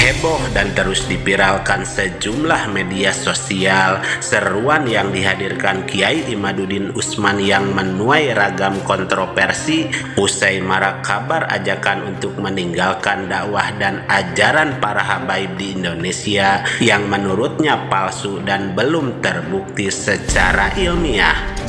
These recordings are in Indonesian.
Heboh dan terus diviralkan sejumlah media sosial seruan yang dihadirkan Kiai Imaduddin Utsman yang menuai ragam kontroversi usai marak kabar ajakan untuk meninggalkan dakwah dan ajaran para habaib di Indonesia yang menurutnya palsu dan belum terbukti secara ilmiah.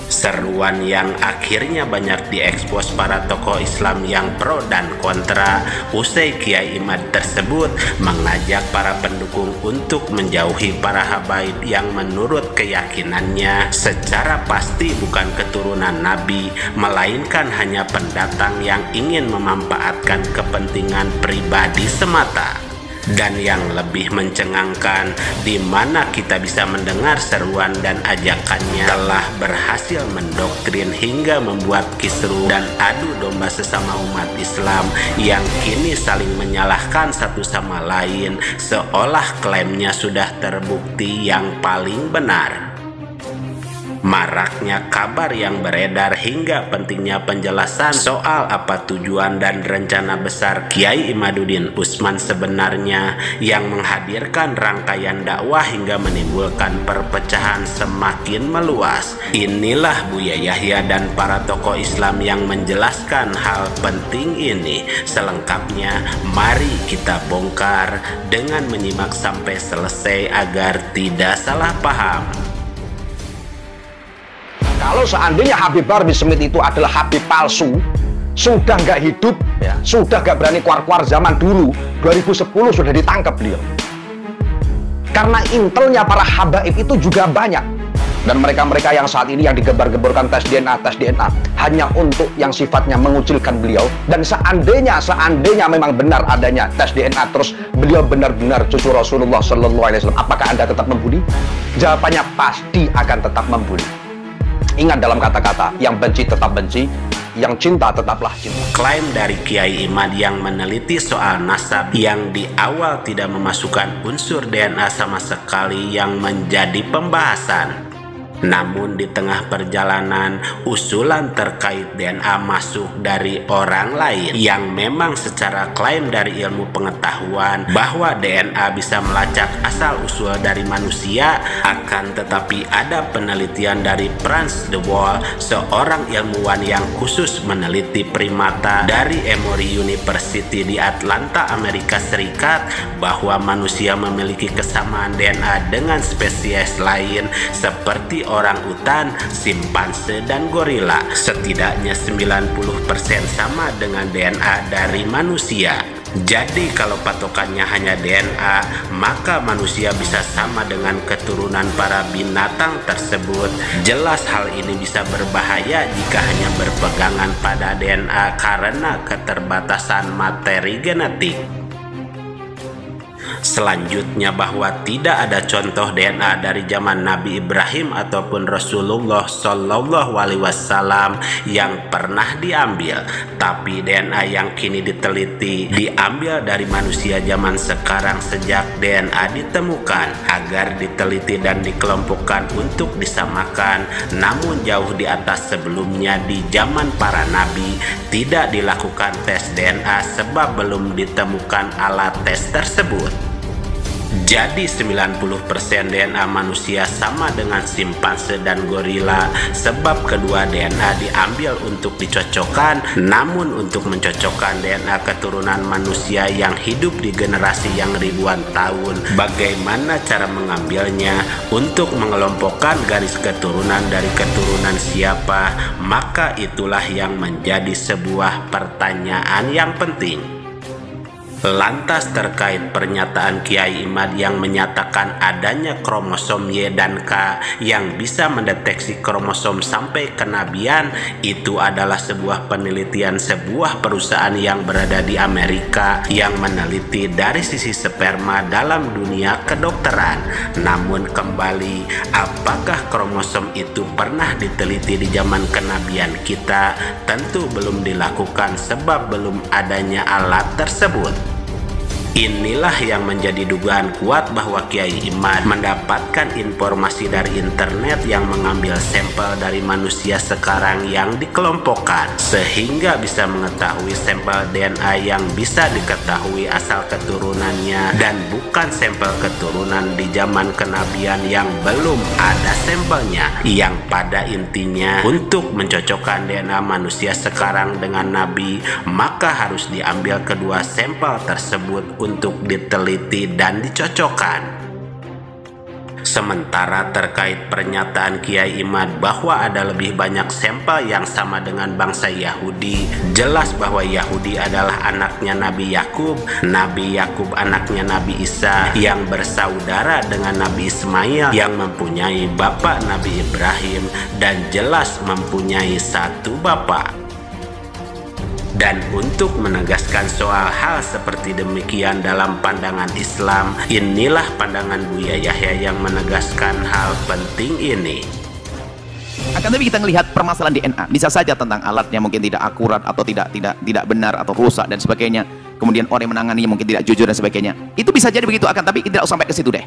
Seruan yang akhirnya banyak diekspos para tokoh Islam yang pro dan kontra usai Kiai Imad tersebut mengajak para pendukung untuk menjauhi para habaib yang menurut keyakinannya secara pasti bukan keturunan Nabi, melainkan hanya pendatang yang ingin memanfaatkan kepentingan pribadi semata. Dan yang lebih mencengangkan, di mana kita bisa mendengar seruan dan ajakannya telah berhasil mendoktrin hingga membuat kisruh dan adu domba sesama umat Islam yang kini saling menyalahkan satu sama lain seolah klaimnya sudah terbukti yang paling benar. Maraknya kabar yang beredar hingga pentingnya penjelasan soal apa tujuan dan rencana besar Kiai Imaduddin Utsman sebenarnya yang menghadirkan rangkaian dakwah hingga menimbulkan perpecahan semakin meluas. Inilah Buya Yahya dan para tokoh Islam yang menjelaskan hal penting ini. Selengkapnya mari kita bongkar dengan menyimak sampai selesai agar tidak salah paham. Kalau seandainya Habib Bahar bin Smith itu adalah Habib palsu, sudah nggak hidup, ya, sudah nggak berani keluar-keluar zaman dulu, 2010 sudah ditangkap beliau. Karena intelnya para habaib itu juga banyak. Dan mereka-mereka yang saat ini yang digembar-gemborkan tes DNA hanya untuk yang sifatnya mengucilkan beliau. Dan seandainya memang benar adanya tes DNA terus beliau benar-benar cucu Rasulullah Sallallahu Alaihi Wasallam, apakah Anda tetap membuli? Jawabannya pasti akan tetap membuli. Ingat dalam kata-kata, yang benci tetap benci, yang cinta tetaplah cinta. Klaim dari Kiai Imad yang meneliti soal nasab yang di awal tidak memasukkan unsur DNA sama sekali yang menjadi pembahasan. Namun di tengah perjalanan, usulan terkait DNA masuk dari orang lain yang memang secara klaim dari ilmu pengetahuan bahwa DNA bisa melacak asal-usul dari manusia, akan tetapi ada penelitian dari Franz de Waal, seorang ilmuwan yang khusus meneliti primata dari Emory University di Atlanta, Amerika Serikat, bahwa manusia memiliki kesamaan DNA dengan spesies lain seperti orang utan, simpanse, dan gorila. Setidaknya 90% sama dengan DNA dari manusia. Jadi kalau patokannya hanya DNA, maka manusia bisa sama dengan keturunan para binatang tersebut. Jelas hal ini bisa berbahaya jika hanya berpegangan pada DNA karena keterbatasan materi genetik. Selanjutnya, bahwa tidak ada contoh DNA dari zaman Nabi Ibrahim ataupun Rasulullah Shallallahu Alaihi Wasallam yang pernah diambil, tapi DNA yang kini diteliti diambil dari manusia zaman sekarang sejak DNA ditemukan agar diteliti dan dikelompokkan untuk disamakan, namun jauh di atas sebelumnya. Di zaman para nabi tidak dilakukan tes DNA sebab belum ditemukan alat tes tersebut. Jadi 90% DNA manusia sama dengan simpanse dan gorila sebab kedua DNA diambil untuk dicocokkan, namun untuk mencocokkan DNA keturunan manusia yang hidup di generasi yang ribuan tahun, bagaimana cara mengambilnya untuk mengelompokkan garis keturunan dari keturunan siapa? Maka itulah yang menjadi sebuah pertanyaan yang penting. Lantas terkait pernyataan Kiai Imad yang menyatakan adanya kromosom Y dan K yang bisa mendeteksi kromosom sampai kenabian, itu adalah sebuah penelitian sebuah perusahaan yang berada di Amerika yang meneliti dari sisi sperma dalam dunia kedokteran. Namun kembali, apakah kromosom itu pernah diteliti di zaman kenabian kita? Tentu belum dilakukan sebab belum adanya alat tersebut. Inilah yang menjadi dugaan kuat bahwa Kiai Imad mendapatkan informasi dari internet yang mengambil sampel dari manusia sekarang yang dikelompokkan, sehingga bisa mengetahui sampel DNA yang bisa diketahui asal keturunannya, dan bukan sampel keturunan di zaman kenabian yang belum ada sampelnya, yang pada intinya untuk mencocokkan DNA manusia sekarang dengan Nabi, maka harus diambil kedua sampel tersebut untuk diteliti dan dicocokkan. Sementara terkait pernyataan Kiai Imad bahwa ada lebih banyak sampel yang sama dengan bangsa Yahudi, jelas bahwa Yahudi adalah anaknya Nabi Yakub, Nabi Yakub anaknya Nabi Isa yang bersaudara dengan Nabi Ismail yang mempunyai bapak Nabi Ibrahim dan jelas mempunyai satu bapak. Dan untuk menegaskan soal hal seperti demikian dalam pandangan Islam, inilah pandangan Buya Yahya yang menegaskan hal penting ini. Akan tapi kita melihat permasalahan DNA, bisa saja tentang alatnya mungkin tidak akurat atau tidak benar atau rusak dan sebagainya. Kemudian orang yang menangani mungkin tidak jujur dan sebagainya. Itu bisa jadi begitu, akan tapi tidak usah sampai ke situ deh.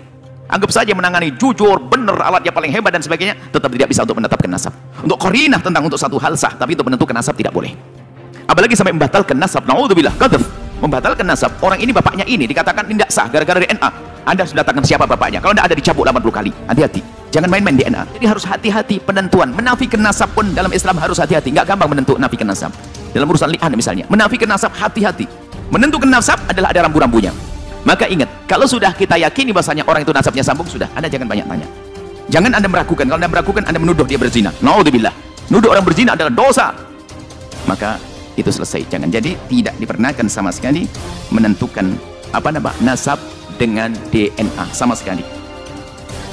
Anggap saja menangani jujur, benar, alatnya paling hebat dan sebagainya, tetap tidak bisa untuk menetapkan nasab. Untuk qarinah tentang untuk satu hal sah, tapi untuk menentukan nasab tidak boleh. Apalagi sampai membatalkan nasab, naudzubillah, qadzaf. Membatalkan nasab, orang ini bapaknya ini dikatakan tidak sah gara-gara DNA. Anda sudah datangkan siapa bapaknya? Kalau tidak ada dicabut 80 kali. Hati-hati. Jangan main-main DNA. Jadi harus hati-hati penentuan. Menafikan nasab pun dalam Islam harus hati-hati. Nggak gampang menafikan nasab. Dalam urusan li'an misalnya, menafikan nasab hati-hati. Menentukan nasab adalah ada rambu-rambunya. Maka ingat, kalau sudah kita yakini bahasanya orang itu nasabnya sambung, sudah, Anda jangan banyak tanya. Jangan Anda meragukan. Kalau Anda meragukan, Anda menuduh dia berzina. Naudzubillah. Nuduh orang berzina adalah dosa. Maka itu selesai. Jangan, jadi tidak diperkenankan sama sekali menentukan nasab dengan DNA sama sekali,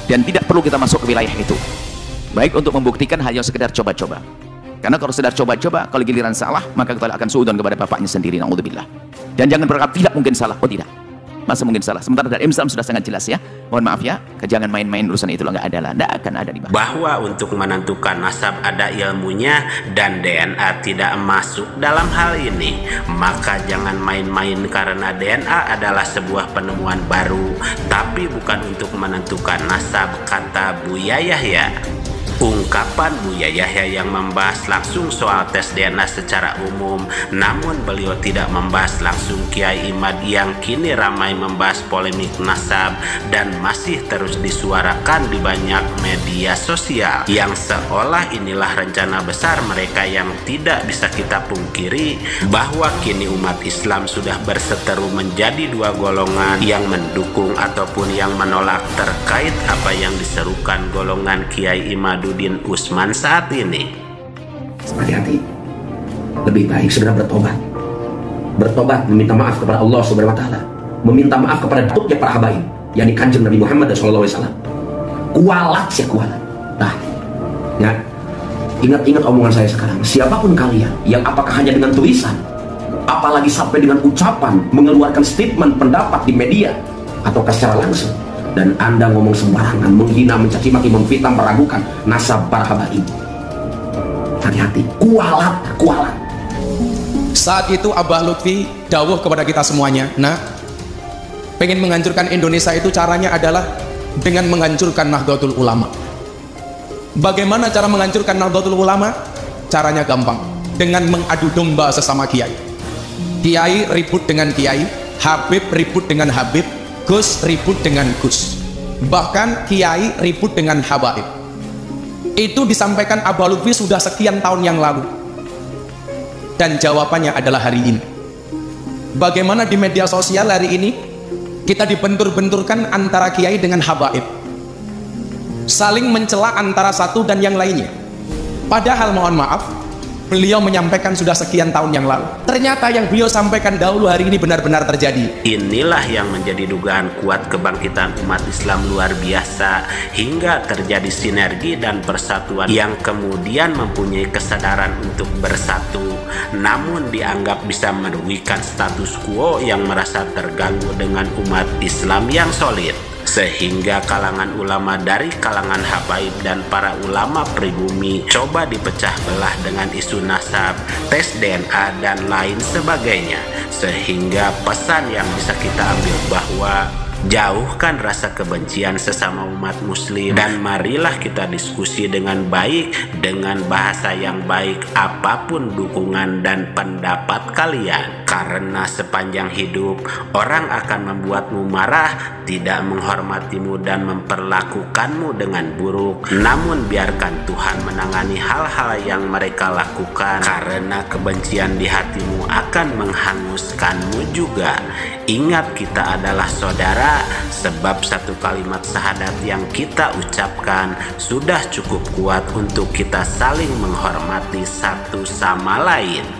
dan tidak perlu kita masuk ke wilayah itu, baik untuk membuktikan hanya sekedar coba-coba. Karena kalau sedar coba-coba, kalau giliran salah, maka kita akan suudzon kepada bapaknya sendiri, naudzubillah. Dan jangan berharap tidak mungkin salah. Oh tidak, masa mungkin salah? Sementara dari Islam sudah sangat jelas ya. Mohon maaf ya, jangan main-main urusan itu, nggak ada lah, nggak akan ada di bawah. Bahwa untuk menentukan nasab ada ilmunya dan DNA tidak masuk dalam hal ini, maka jangan main-main karena DNA adalah sebuah penemuan baru, tapi bukan untuk menentukan nasab, kata Buya Yahya. Ungkapan Buya Yahya yang membahas langsung soal tes DNA secara umum, namun beliau tidak membahas langsung Kiai Imad yang kini ramai membahas polemik nasab dan masih terus disuarakan di banyak media sosial, yang seolah inilah rencana besar mereka yang tidak bisa kita pungkiri bahwa kini umat Islam sudah berseteru menjadi dua golongan, yang mendukung ataupun yang menolak terkait apa yang diserukan golongan Kiai Imaduddin Usman saat ini. Hati-hati. Lebih baik segera bertobat, meminta maaf kepada Allah Subhanahu wa taala, meminta maaf kepada datuknya para habaib, yakni Kanjeng Nabi Muhammad sallallahu alaihi wasallam. Kualat. Nah, ya. Ingat omongan saya sekarang. Siapapun kalian yang apakah hanya dengan tulisan, apalagi sampai dengan ucapan, mengeluarkan statement pendapat di media ataukah secara langsung, dan Anda ngomong sembarangan, menghina, mencaci maki, memfitnah, meragukan nasab para habaib, hati-hati. Kualat. Saat itu Abah Lutfi dawuh kepada kita semuanya, nah, pengen menghancurkan Indonesia itu caranya adalah dengan menghancurkan Nahdlatul Ulama. Bagaimana cara menghancurkan Nahdlatul Ulama? Caranya gampang, dengan mengadu domba sesama kiai. Kiai ribut dengan kiai, Habib ribut dengan Habib, Gus ribut dengan Gus, bahkan kiai ribut dengan habaib. Itu disampaikan Abah Lutfi sudah sekian tahun yang lalu, dan jawabannya adalah hari ini. Bagaimana di media sosial hari ini kita dibentur-benturkan antara kiai dengan habaib, saling mencela antara satu dan yang lainnya. Padahal mohon maaf, beliau menyampaikan sudah sekian tahun yang lalu. Ternyata yang beliau sampaikan dahulu hari ini benar-benar terjadi. Inilah yang menjadi dugaan kuat kebangkitan umat Islam luar biasa, hingga terjadi sinergi dan persatuan yang kemudian mempunyai kesadaran untuk bersatu, namun dianggap bisa merugikan status quo yang merasa terganggu dengan umat Islam yang solid. Sehingga kalangan ulama dari kalangan habaib dan para ulama pribumi coba dipecah belah dengan isu nasab, tes DNA, dan lain sebagainya. Sehingga pesan yang bisa kita ambil bahwa jauhkan rasa kebencian sesama umat muslim, dan marilah kita diskusi dengan baik, dengan bahasa yang baik, apapun dukungan dan pendapat kalian. Karena sepanjang hidup orang akan membuatmu marah, tidak menghormatimu dan memperlakukanmu dengan buruk. Namun biarkan Tuhan menangani hal-hal yang mereka lakukan, karena kebencian di hatimu akan menghanguskanmu juga. Ingat, kita adalah saudara, sebab satu kalimat syahadat yang kita ucapkan sudah cukup kuat untuk kita saling menghormati satu sama lain.